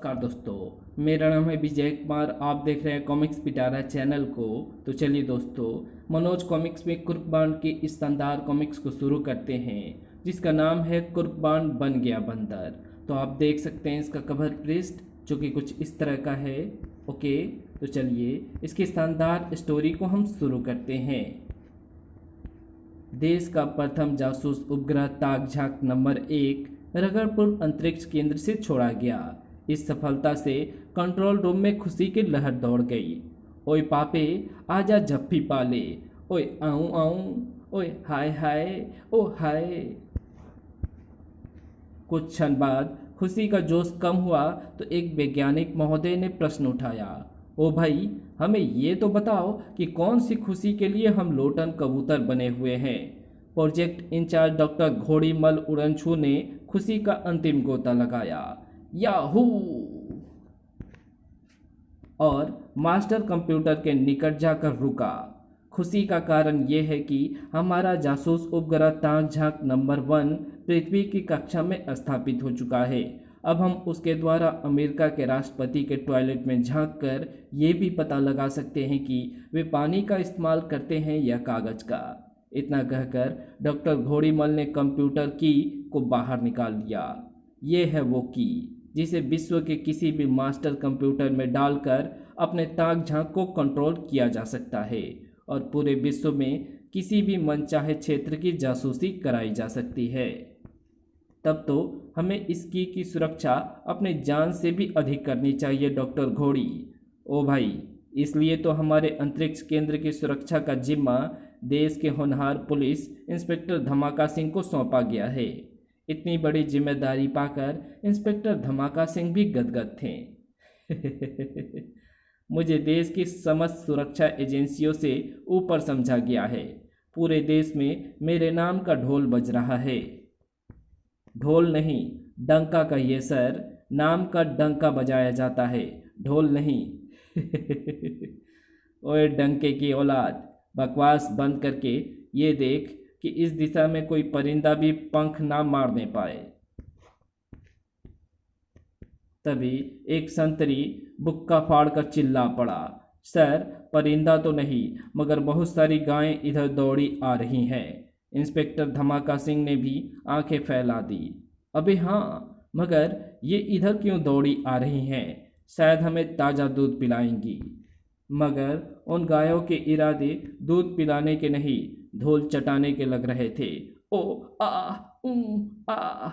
नमस्कार दोस्तों, मेरा नाम है विजय कुमार। आप देख रहे हैं कॉमिक्स पिटारा चैनल को। तो चलिए दोस्तों, मनोज कॉमिक्स में कुर्बान की इस शानदार कॉमिक्स को शुरू करते हैं, जिसका नाम है कुर्बान बन गया बंदर। तो आप देख सकते हैं इसका कवर पृष्ठ, जो कि कुछ इस तरह का है। ओके, तो चलिए इसकी शानदार स्टोरी को हम शुरू करते हैं। देश का प्रथम जासूस उपग्रह ताक झांक नंबर 1 रगड़पुर अंतरिक्ष केंद्र से छोड़ा गया। इस सफलता से कंट्रोल रूम में खुशी की लहर दौड़ गई। ओए पापे, आजा जप्फी पाले, ओए आऊं आऊं, ओए हाय हाय, ओ हाय। कुछ क्षण बाद खुशी का जोश कम हुआ तो एक वैज्ञानिक महोदय ने प्रश्न उठाया। ओ भाई, हमें ये तो बताओ कि कौन सी खुशी के लिए हम लोटन कबूतर बने हुए हैं। प्रोजेक्ट इंचार्ज डॉक्टर घोड़ीमल उड़नछू ने खुशी का अंतिम गोता लगाया। याहू! और मास्टर कंप्यूटर के निकट जाकर रुका। खुशी का कारण यह है कि हमारा जासूस उपग्रह ताक झांक नंबर 1 पृथ्वी की कक्षा में स्थापित हो चुका है। अब हम उसके द्वारा अमेरिका के राष्ट्रपति के टॉयलेट में झांक कर ये भी पता लगा सकते हैं कि वे पानी का इस्तेमाल करते हैं या कागज का। इतना कहकर डॉक्टर घोड़ीमल ने कंप्यूटर की को बाहर निकाल लिया। ये है वो की जिसे विश्व के किसी भी मास्टर कंप्यूटर में डालकर अपने ताक झांक को कंट्रोल किया जा सकता है और पूरे विश्व में किसी भी मनचाहे क्षेत्र की जासूसी कराई जा सकती है। तब तो हमें इसकी की सुरक्षा अपने जान से भी अधिक करनी चाहिए डॉक्टर घोड़ी। ओ भाई, इसलिए तो हमारे अंतरिक्ष केंद्र की सुरक्षा का जिम्मा देश के होनहार पुलिस इंस्पेक्टर धमाका सिंह को सौंपा गया है। इतनी बड़ी जिम्मेदारी पाकर इंस्पेक्टर धमाका सिंह भी गदगद थे। मुझे देश की समस्त सुरक्षा एजेंसियों से ऊपर समझा गया है। पूरे देश में मेरे नाम का ढोल बज रहा है। ढोल नहीं, डंका कहिए सर। नाम का डंका बजाया जाता है, ढोल नहीं। ओए डंके की औलाद, बकवास बंद करके ये देख कि इस दिशा में कोई परिंदा भी पंख ना मारने पाए। तभी एक संतरी बुक्का फाड़कर चिल्ला पड़ा। सर, परिंदा तो नहीं, मगर बहुत सारी गायें इधर दौड़ी आ रही हैं। इंस्पेक्टर धमाका सिंह ने भी आंखें फैला दी। अबे हाँ, मगर ये इधर क्यों दौड़ी आ रही हैं? शायद हमें ताज़ा दूध पिलाएंगी। मगर उन गायों के इरादे दूध पिलाने के नहीं, धूल चटाने के लग रहे थे। ओ आ ऊ आ।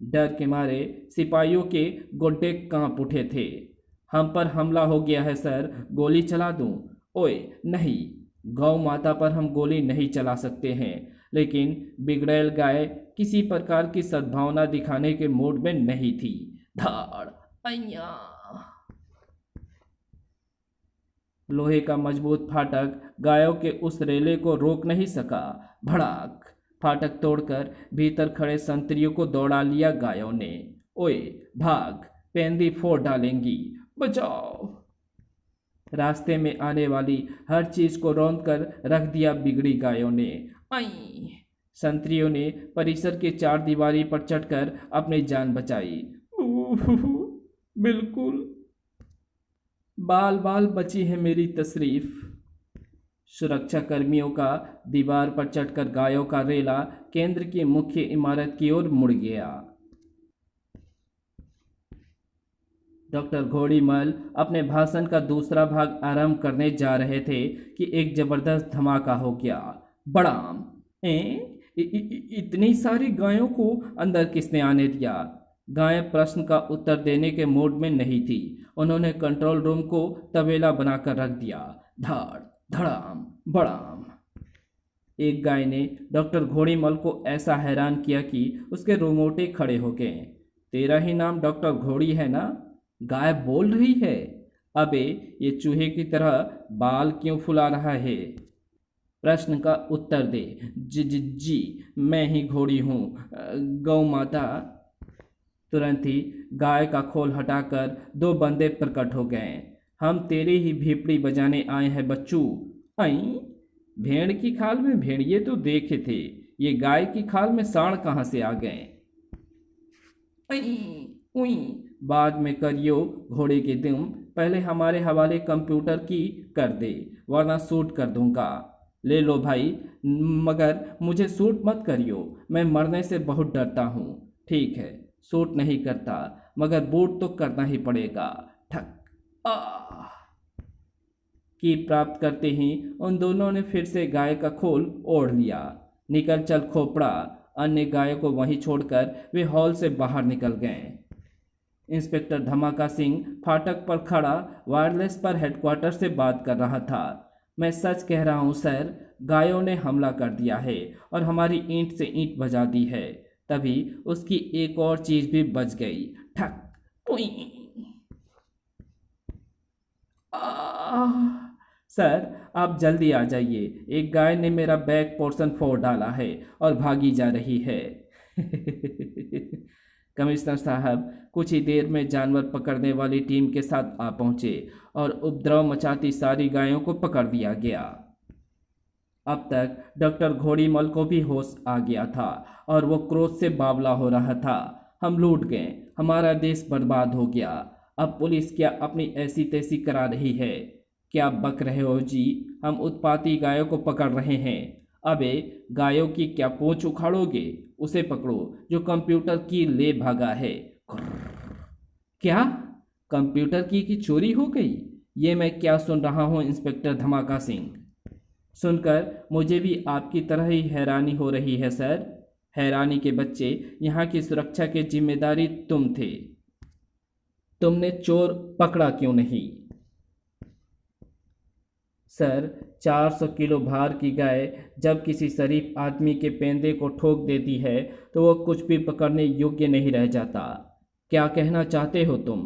डर के मारे सिपाहियों के गोड्डे कांप उठे थे। हम पर हमला हो गया है सर, गोली चला दूं? ओए नहीं, गौ माता पर हम गोली नहीं चला सकते हैं, लेकिन बिगड़ैल गाय किसी प्रकार की सद्भावना दिखाने के मूड में नहीं थी। धाड़ अय्या। लोहे का मजबूत फाटक गायों के उस रेले को रोक नहीं सका। भड़ाक! फाटक तोड़कर भीतर खड़े संतरियों को दौड़ा लिया गायों ने। ओए भाग, पेंदी फोड़ डालेंगी, बचाओ! रास्ते में आने वाली हर चीज को रौंद कर रख दिया बिगड़ी गायों ने। आई! संतरियों ने परिसर के चार दीवारी पर चढ़कर अपनी जान बचाई। बिल्कुल बाल बाल बची है मेरी तशरीफ। सुरक्षा कर्मियों का दीवार पर चढ़कर गायों का रेला केंद्र की मुख्य इमारत की ओर मुड़ गया। डॉक्टर घोड़ीमल अपने भाषण का दूसरा भाग आरंभ करने जा रहे थे कि एक जबरदस्त धमाका हो गया। बड़ाम! इतनी सारी गायों को अंदर किसने आने दिया? गायें प्रश्न का उत्तर देने के मूड में नहीं थी। उन्होंने कंट्रोल रूम को तबेला बनाकर रख दिया। धाड़ धड़ाम बड़ाम। एक गाय ने डॉक्टर घोड़ीमल को ऐसा हैरान किया कि उसके रोंगटे खड़े हो गए। तेरा ही नाम डॉक्टर घोड़ी है ना? गाय बोल रही है। अबे, ये चूहे की तरह बाल क्यों फुला रहा है? प्रश्न का उत्तर दे। जी, मैं ही घोड़ी हूँ, गौ माता। तुरंत ही गाय का खोल हटाकर दो बंदे प्रकट हो गए। हम तेरी ही भीपड़ी बजाने आए हैं बच्चू। आई! भेड़ की खाल में भेड़िए तो देखे थे, ये गाय की खाल में सांड कहाँ से आ गए? आई! उई, बाद में करियो घोड़े के दुम, पहले हमारे हवाले कंप्यूटर की कर दे, वरना शूट कर दूंगा। ले लो भाई, मगर मुझे शूट मत करियो, मैं मरने से बहुत डरता हूँ। ठीक है, शूट नहीं करता, मगर बूट तो करना ही पड़ेगा। ठक आ की प्राप्त करते ही उन दोनों ने फिर से गाय का खोल ओढ़ लिया। निकल चल खोपड़ा। अन्य गायों को वहीं छोड़कर वे हॉल से बाहर निकल गए। इंस्पेक्टर धमाका सिंह फाटक पर खड़ा वायरलेस पर हेडक्वार्टर से बात कर रहा था। मैं सच कह रहा हूँ सर, गायों ने हमला कर दिया है और हमारी ईंट से ईंट बजा दी है। तभी उसकी एक और चीज भी बच गई। ठक पुई। आह! सर, आप जल्दी आ जाइए, एक गाय ने मेरा बैक पोर्शन फोड़ डाला है और भागी जा रही है। कमिश्नर साहब कुछ ही देर में जानवर पकड़ने वाली टीम के साथ आ पहुंचे और उपद्रव मचाती सारी गायों को पकड़ दिया गया। अब तक डॉक्टर घोड़ीमल को भी होश आ गया था और वो क्रोध से बावला हो रहा था। हम लूट गए, हमारा देश बर्बाद हो गया। अब पुलिस क्या अपनी ऐसी तैसी करा रही है? क्या बक रहे हो जी? हम उत्पाती गायों को पकड़ रहे हैं। अबे, गायों की क्या पूंछ उखाड़ोगे? उसे पकड़ो जो कंप्यूटर की ले भागा है। क्या? कंप्यूटर की चोरी हो गई? ये मैं क्या सुन रहा हूँ इंस्पेक्टर धमाका सिंह? सुनकर मुझे भी आपकी तरह ही हैरानी हो रही है सर। हैरानी के बच्चे, यहाँ की सुरक्षा की जिम्मेदारी तुम थे। तुमने चोर पकड़ा क्यों नहीं? सर, 400 किलो भार की गाय जब किसी शरीफ आदमी के पेंदे को ठोक देती है तो वो कुछ भी पकड़ने योग्य नहीं रह जाता। क्या कहना चाहते हो तुम?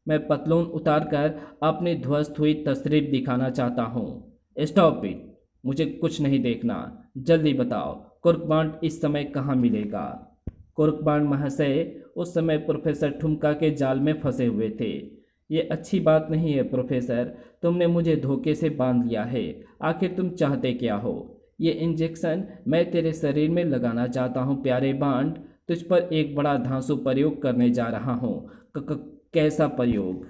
मैं पतलून उतारकर अपनी ध्वस्त हुई तस्रीर दिखाना चाहता हूँ। स्टॉप इट, मुझे कुछ नहीं देखना। जल्दी बताओ, कुर्कबांड इस समय कहाँ मिलेगा? कुर्कबांड महाशय उस समय प्रोफेसर ठुमका के जाल में फंसे हुए थे। ये अच्छी बात नहीं है प्रोफेसर, तुमने मुझे धोखे से बांध लिया है। आखिर तुम चाहते क्या हो? ये इंजेक्शन मैं तेरे शरीर में लगाना चाहता हूँ प्यारे बांड। तुझ पर एक बड़ा धांसू प्रयोग करने जा रहा हूँ। कैसा प्रयोग?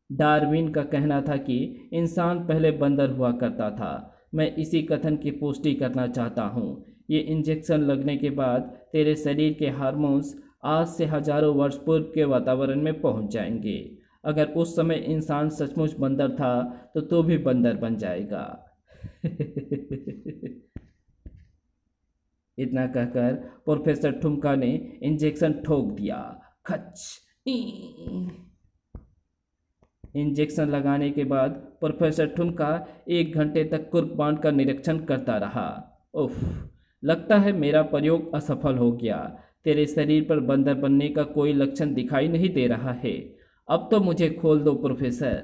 डार्विन का कहना था कि इंसान पहले बंदर हुआ करता था। मैं इसी कथन की पुष्टि करना चाहता हूँ। ये इंजेक्शन लगने के बाद तेरे शरीर के हार्मोन्स आज से हजारों वर्ष पूर्व के वातावरण में पहुँच जाएंगे। अगर उस समय इंसान सचमुच बंदर था तो तू भी बंदर बन जाएगा। इतना कहकर प्रोफेसर ठुमका ने इंजेक्शन ठोक दिया। खच! इंजेक्शन लगाने के बाद प्रोफेसर ठुमका 1 घंटे तक कुर्कबांड का निरीक्षण करता रहा। उफ, लगता है मेरा प्रयोग असफल हो गया। तेरे शरीर पर बंदर बनने का कोई लक्षण दिखाई नहीं दे रहा है। अब तो मुझे खोल दो प्रोफेसर।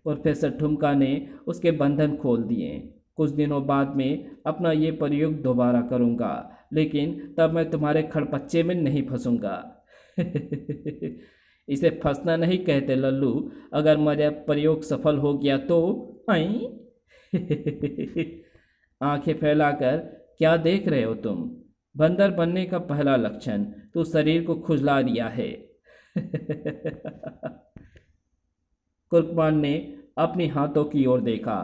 प्रोफेसर ठुमका ने उसके बंधन खोल दिए। कुछ दिनों बाद में अपना ये प्रयोग दोबारा करूँगा, लेकिन तब मैं तुम्हारे खड़पच्चे में नहीं फंसूंगा। इसे फंसना नहीं कहते लल्लू। अगर मेरा प्रयोग सफल हो गया तो आई। आंखें फैलाकर क्या देख रहे हो तुम? बंदर बनने का पहला लक्षण तो शरीर को खुजला दिया है। कुर्कबान ने अपनी हाथों की ओर देखा।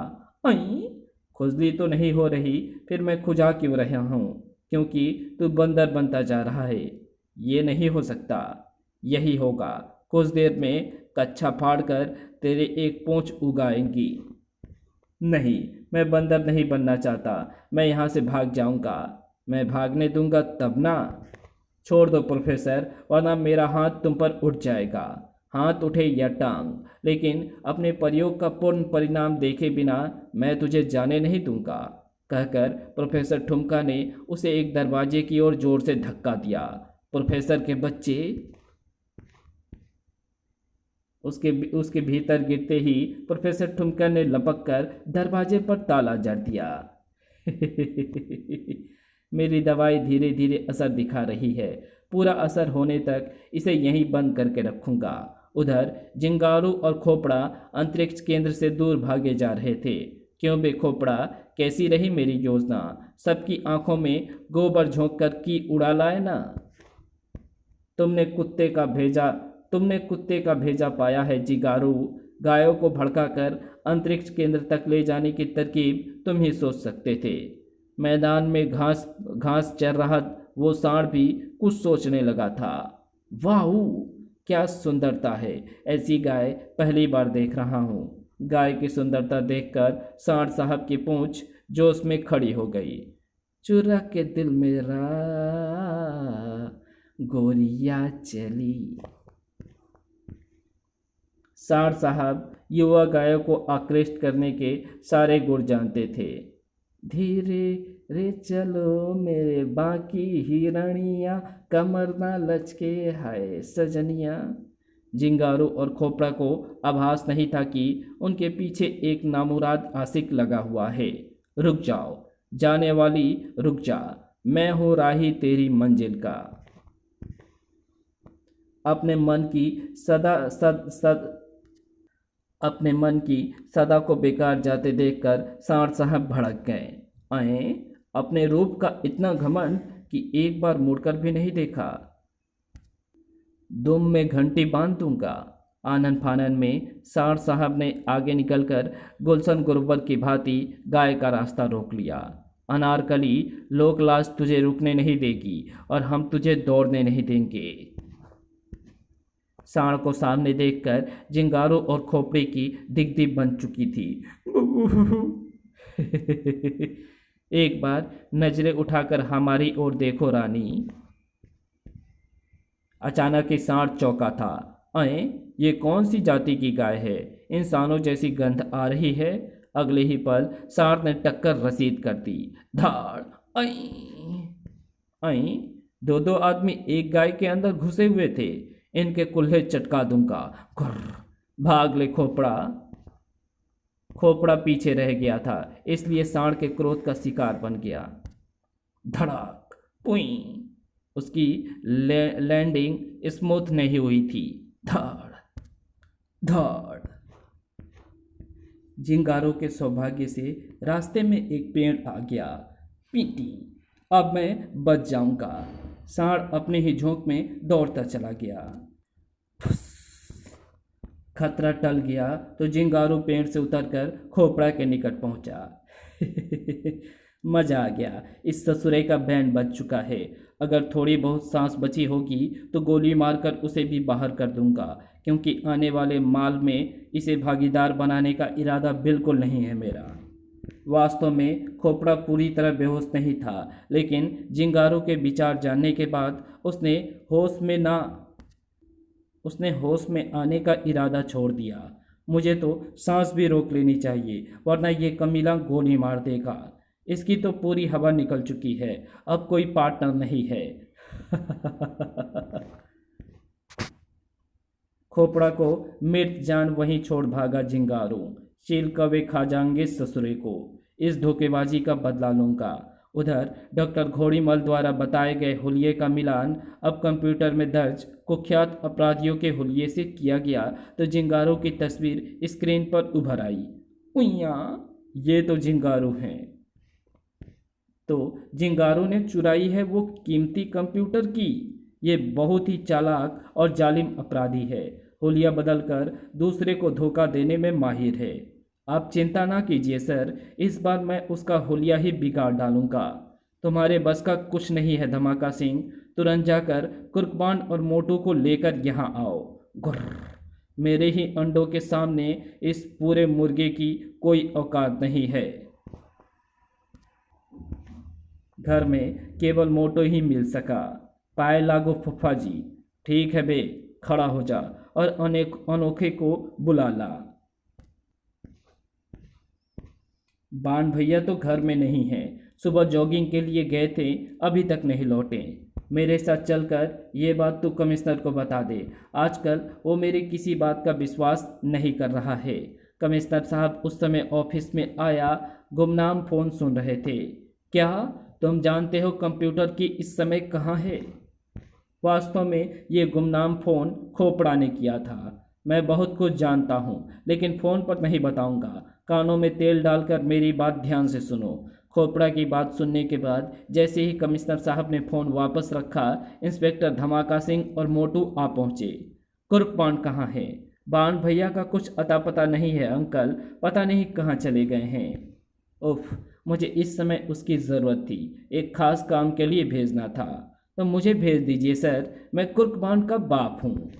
आई, खुजली तो नहीं हो रही, फिर मैं खुजा क्यों रहा हूँ? क्योंकि तू बंदर बनता जा रहा है। ये नहीं हो सकता। यही होगा, कुछ देर में कच्छा फाड़कर तेरे एक पूंछ उगाएंगी। नहीं, मैं बंदर नहीं बनना चाहता। मैं यहाँ से भाग जाऊँगा। मैं भागने दूंगा तब ना। छोड़ दो प्रोफेसर, वरना मेरा हाथ तुम पर उठ जाएगा। हाथ उठे या टांग, लेकिन अपने प्रयोग का पूर्ण परिणाम देखे बिना मैं तुझे जाने नहीं दूंगा। कहकर प्रोफेसर ठुमका ने उसे एक दरवाजे की ओर जोर से धक्का दिया। प्रोफेसर के बच्चे उसके भीतर गिरते ही प्रोफेसर ठुमका ने लपक कर दरवाजे पर ताला जड़ दिया। मेरी दवाई धीरे धीरे असर दिखा रही है। पूरा असर होने तक इसे यहीं बंद करके रखूंगा। उधर जिंगारू और खोपड़ा अंतरिक्ष केंद्र से दूर भागे जा रहे थे। क्यों बे खोपड़ा, कैसी रही मेरी योजना? सबकी आंखों में गोबर झोंक कर की उड़ा लाए ना? तुमने कुत्ते का भेजा पाया है जिगारू। गायों को भड़काकर अंतरिक्ष केंद्र तक ले जाने की तरकीब तुम ही सोच सकते थे। मैदान में घास घास चर रहा वो सांड भी कुछ सोचने लगा था। वाह, क्या सुंदरता है! ऐसी गाय पहली बार देख रहा हूँ। गाय की सुंदरता देखकर सांड साहब की पूंछ जोश में खड़ी हो गई। चुरा के दिल मेरा गोरिया चली। सांड साहब युवा गायों को आकृष्ट करने के सारे गुण जानते थे। धीरे रे चलो मेरे बाकी हिरणिया, कमर ना लचके हाय सजनिया। जिंगारू और खोपड़ा को आभास नहीं था कि उनके पीछे एक नामुराद आशिक लगा हुआ है। रुक जाओ जाने वाली, रुक जा, मैं हूँ राही तेरी मंजिल का। अपने मन की सदा को बेकार जाते देखकर सांड साहब भड़क गए। आए अपने रूप का इतना घमंड कि एक बार मुड़कर भी नहीं देखा। दुम में घंटी बांध दूंगा। आनन फानन में सांड साहब ने आगे निकलकर गुलशन गुरबर की भांति गाय का रास्ता रोक लिया। अनारकली, लोकलाज तुझे रुकने नहीं देगी और हम तुझे दौड़ने नहीं देंगे। सांड को सामने देखकर जिंगारो और खोपड़ी की दिग्दी बन चुकी थी। एक बार नजरें उठाकर हमारी ओर देखो रानी। अचानक ही सांड चौंका था। अये, ये कौन सी जाति की गाय है? इंसानों जैसी गंध आ रही है। अगले ही पल सांड ने टक्कर रसीद कर दी। धाड़! अई अई, दो आदमी एक गाय के अंदर घुसे हुए थे। इनके कुल्हे चटका दूंगा। गुर्र! भाग ले खोपड़ा। खोपड़ा पीछे रह गया था, इसलिए सांड के क्रोध का शिकार बन गया। धड़ाक! पुई! उसकी लैंडिंग स्मूथ नहीं हुई थी। धाड़ धाड़! जिंगारों के सौभाग्य से रास्ते में एक पेड़ आ गया। पीटी! अब मैं बच जाऊंगा। सांड अपने ही झोंक में दौड़ता चला गया। फुस! खतरा टल गया तो जिंगारू पेड़ से उतरकर खोपड़ा के निकट पहुंचा। मजा आ गया, इस ससुरे का बैंड बज चुका है। अगर थोड़ी बहुत सांस बची होगी तो गोली मारकर उसे भी बाहर कर दूंगा, क्योंकि आने वाले माल में इसे भागीदार बनाने का इरादा बिल्कुल नहीं है मेरा। वास्तव में खोपड़ा पूरी तरह बेहोश नहीं था, लेकिन जिंगारू के विचार जानने के बाद उसने होश में आने का इरादा छोड़ दिया। मुझे तो सांस भी रोक लेनी चाहिए, वरना ये कमीना गोली मार देगा। इसकी तो पूरी हवा निकल चुकी है, अब कोई पार्टनर नहीं है। खोपड़ा को मृत जान वहीं छोड़ भागा जिंगारू। चील कवे खा जाएंगे ससुरे को, इस धोखेबाजी का बदला लूंगा। उधर डॉक्टर घोड़ीमल द्वारा बताए गए हुलिये का मिलान अब कंप्यूटर में दर्ज कुख्यात अपराधियों के हुलिये से किया गया तो जिंगारू की तस्वीर स्क्रीन पर उभर आई। उइया, ये तो जिंगारू हैं। तो जिंगारू ने चुराई है वो कीमती कंप्यूटर की। ये बहुत ही चालाक और जालिम अपराधी है। हुलिया बदलकर दूसरे को धोखा देने में माहिर है। आप चिंता ना कीजिए सर, इस बार मैं उसका हुलिया ही बिगाड़ डालूंगा। तुम्हारे बस का कुछ नहीं है धमाका सिंह, तुरंत जाकर कुर्कबान और मोटू को लेकर यहाँ आओ। गुर्र! मेरे ही अंडों के सामने इस पूरे मुर्गे की कोई औकात नहीं है। घर में केवल मोटो ही मिल सका। पाए लागो फुफ्फा जी। ठीक है बे, खड़ा हो जा और अनोखे को बुला ला। बाण भैया तो घर में नहीं हैं, सुबह जॉगिंग के लिए गए थे, अभी तक नहीं लौटे। मेरे साथ चलकर ये बात तू कमिश्नर को बता दे। आजकल वो मेरी किसी बात का विश्वास नहीं कर रहा है। कमिश्नर साहब उस समय ऑफिस में आया गुमनाम फ़ोन सुन रहे थे। क्या तुम जानते हो कंप्यूटर की इस समय कहाँ है? वास्तव में ये गुमनाम फ़ोन खोपड़ा ने किया था। मैं बहुत कुछ जानता हूँ, लेकिन फ़ोन पर नहीं बताऊँगा। कानों में तेल डालकर मेरी बात ध्यान से सुनो। खोपड़ा की बात सुनने के बाद जैसे ही कमिश्नर साहब ने फ़ोन वापस रखा, इंस्पेक्टर धमाका सिंह और मोटू आ पहुँचे। कुर्क बांड कहाँ है? बांड भैया का कुछ अता पता नहीं है अंकल, पता नहीं कहाँ चले गए हैं। उफ, मुझे इस समय उसकी ज़रूरत थी, एक खास काम के लिए भेजना था। तो मुझे भेज दीजिए सर, मैं कुर्क बांड का बाप हूँ।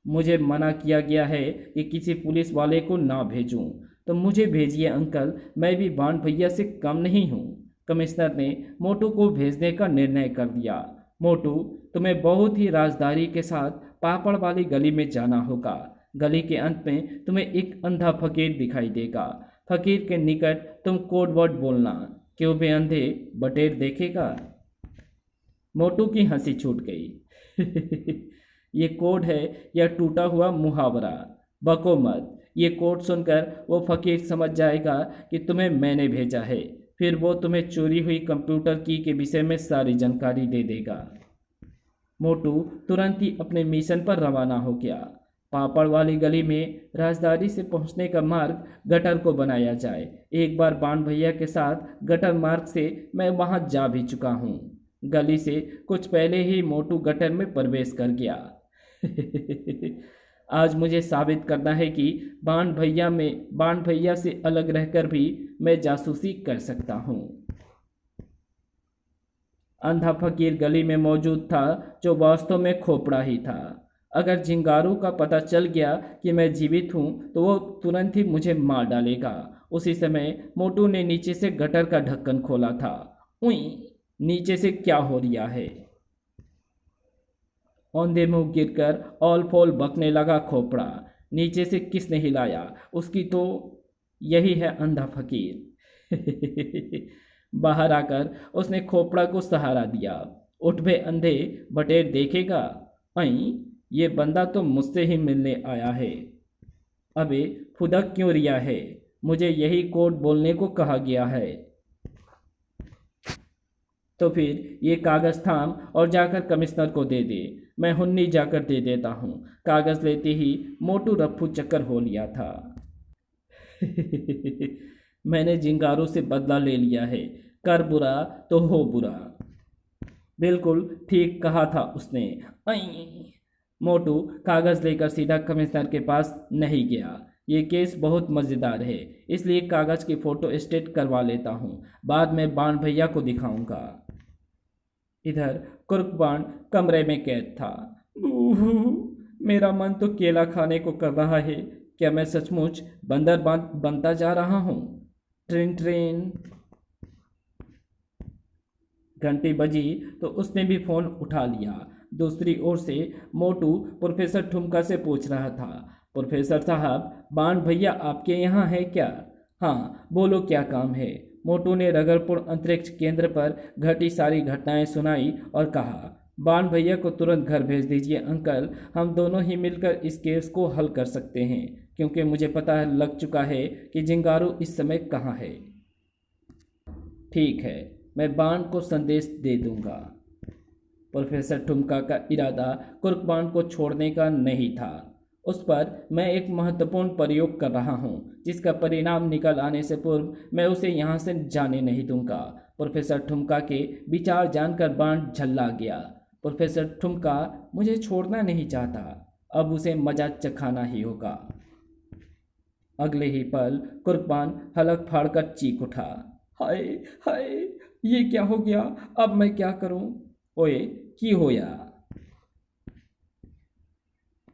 मुझे मना किया गया है कि किसी पुलिस वाले को ना भेजूं, तो मुझे भेजिए अंकल, मैं भी बांड भैया से कम नहीं हूँ। कमिश्नर ने मोटू को भेजने का निर्णय कर दिया। मोटू, तुम्हें बहुत ही राजदारी के साथ पापड़ वाली गली में जाना होगा। गली के अंत में तुम्हें एक अंधा फकीर दिखाई देगा। फकीर के निकट तुम कोड वर्ड बोलना, क्यों बे अंधे, बटेर देखेगा। मोटू की हंसी छूट गई। ये कोड है या टूटा हुआ मुहावरा? बको मत। ये कोड सुनकर वो फकीर समझ जाएगा कि तुम्हें मैंने भेजा है, फिर वो तुम्हें चोरी हुई कंप्यूटर की के विषय में सारी जानकारी दे देगा। मोटू तुरंत ही अपने मिशन पर रवाना हो गया। पापड़ वाली गली में राजदारी से पहुंचने का मार्ग गटर को बनाया जाए। एक बार बाण भैया के साथ गटर मार्ग से मैं वहां जा भी चुका हूं। गली से कुछ पहले ही मोटू गटर में प्रवेश कर गया। आज मुझे साबित करना है कि बाण भैया से अलग रहकर भी मैं जासूसी कर सकता हूँ। अंधा फकीर गली में मौजूद था, जो वास्तव में खोपड़ा ही था। अगर झिंगारू का पता चल गया कि मैं जीवित हूँ तो वो तुरंत ही मुझे मार डालेगा। उसी समय मोटू ने नीचे से गटर का ढक्कन खोला था। उई, नीचे से क्या हो रहा है? औंधे मुंह गिरकर ऑल फोल बकने लगा खोपड़ा। नीचे से किसने हिलाया? उसकी तो यही है अंधा फकीर। बाहर आकर उसने खोपड़ा को सहारा दिया। उठ बे अंधे, बटेर देखेगा। अई, ये बंदा तो मुझसे ही मिलने आया है। अबे फुदक क्यों रिया है? मुझे यही कोड बोलने को कहा गया है। तो फिर ये कागज़ थाम और जाकर कमिश्नर को दे दे। मैं हुन्नी जाकर दे देता हूँ। कागज़ लेते ही मोटू रफ्फू चक्कर हो लिया था। मैंने जिंगारों से बदला ले लिया है, कर बुरा तो हो बुरा। बिल्कुल ठीक कहा था उसने। आई, मोटू कागज़ लेकर सीधा कमिश्नर के पास नहीं गया। ये केस बहुत मज़ेदार है, इसलिए कागज़ की फ़ोटो स्टेट करवा लेता हूँ, बाद में बाण भैया को दिखाऊंगा। इधर कुर्कबाण कमरे में कैद था। बूहू, मेरा मन तो केला खाने को कर रहा है। क्या मैं सचमुच बंदर बनता जा रहा हूँ? ट्रेन ट्रेन घंटी बजी तो उसने भी फोन उठा लिया। दूसरी ओर से मोटू प्रोफेसर ठुमका से पूछ रहा था, प्रोफेसर साहब, बाण भैया आपके यहाँ है क्या? हाँ, बोलो क्या काम है? मोटू ने रगरपुर अंतरिक्ष केंद्र पर घटी सारी घटनाएं सुनाई और कहा, बाण भैया को तुरंत घर भेज दीजिए अंकल। हम दोनों ही मिलकर इस केस को हल कर सकते हैं, क्योंकि मुझे पता लग चुका है कि जिंगारू इस समय कहाँ है। ठीक है, मैं बाण को संदेश दे दूंगा। प्रोफेसर ठुमका का इरादा कुर्कबाण को छोड़ने का नहीं था। उस पर मैं एक महत्वपूर्ण प्रयोग कर रहा हूँ, जिसका परिणाम निकल आने से पूर्व मैं उसे यहाँ से जाने नहीं दूंगा। प्रोफेसर ठुमका के विचार जानकर बाण झल्ला गया। प्रोफेसर ठुमका मुझे छोड़ना नहीं चाहता, अब उसे मजा चखाना ही होगा। अगले ही पल कुर्कबाण हलक फाड़कर चीख उठा, हाय हाय, ये क्या हो गया? अब मैं क्या करूं? ओए, की होया?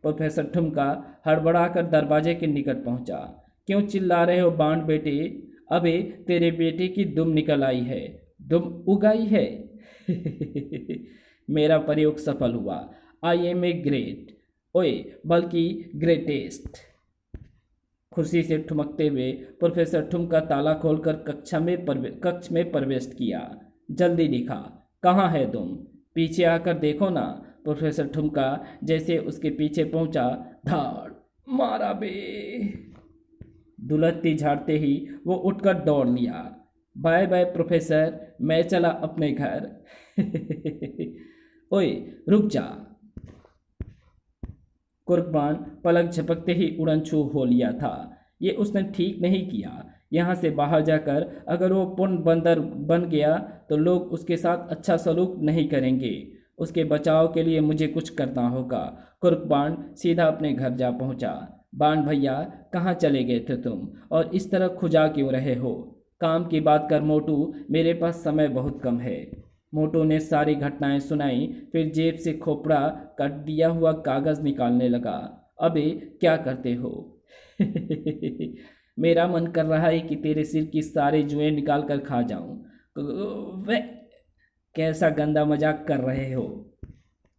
प्रोफेसर ठुमका हड़बड़ाकर दरवाजे के निकट पहुंचा। क्यों चिल्ला रहे हो बाण बेटे? अबे तेरे बेटे की दुम निकल आई है। दुम उगाई है? मेरा प्रयोग सफल हुआ। आई एम ए ग्रेट, ओए बल्कि ग्रेटेस्ट। खुशी से ठुमकते हुए प्रोफेसर ठुमका ताला खोलकर कक्ष में प्रवेश किया। जल्दी दिखा, कहाँ है तुम? पीछे आकर देखो ना। प्रोफेसर ठुमका जैसे उसके पीछे पहुंचा, धाड़ मारा बे। दुलत्ती झाड़ते ही वो उठकर दौड़ लिया। बाय बाय प्रोफेसर, मैं चला अपने घर। ओए रुक जा। कुर्कबाण पलक झपकते ही उड़न छू हो लिया था। ये उसने ठीक नहीं किया। यहाँ से बाहर जाकर अगर वो पूर्ण बंदर बन गया तो लोग उसके साथ अच्छा सलूक नहीं करेंगे। उसके बचाव के लिए मुझे कुछ करना होगा। कुर्क बाण सीधा अपने घर जा पहुंचा। बाण भैया, कहाँ चले गए थे तुम, और इस तरह खुजा क्यों रहे हो? काम की बात कर मोटू, मेरे पास समय बहुत कम है। मोटू ने सारी घटनाएं सुनाई, फिर जेब से खोपड़ा कट दिया हुआ कागज निकालने लगा। अबे क्या करते हो? मेरा मन कर रहा है कि तेरे सिर की सारे जुएं निकाल कर खा जाऊं। वे कैसा गंदा मजाक कर रहे हो?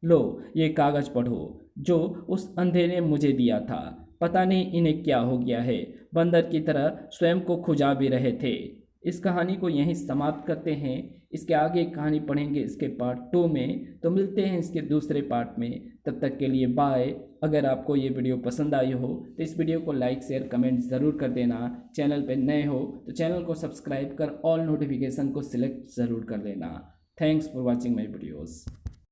लो, ये कागज पढ़ो जो उस अंधे ने मुझे दिया था। पता नहीं इन्हें क्या हो गया है, बंदर की तरह स्वयं को खुजा भी रहे थे। इस कहानी को यहीं समाप्त करते हैं। इसके आगे कहानी पढ़ेंगे इसके पार्ट 2 में, तो मिलते हैं इसके दूसरे पार्ट में। तब तक के लिए बाय। अगर आपको ये वीडियो पसंद आई हो तो इस वीडियो को लाइक शेयर कमेंट ज़रूर कर देना। चैनल पर नए हो तो चैनल को सब्सक्राइब कर ऑल नोटिफिकेशन को सिलेक्ट ज़रूर कर लेना। Thanks for watching my videos.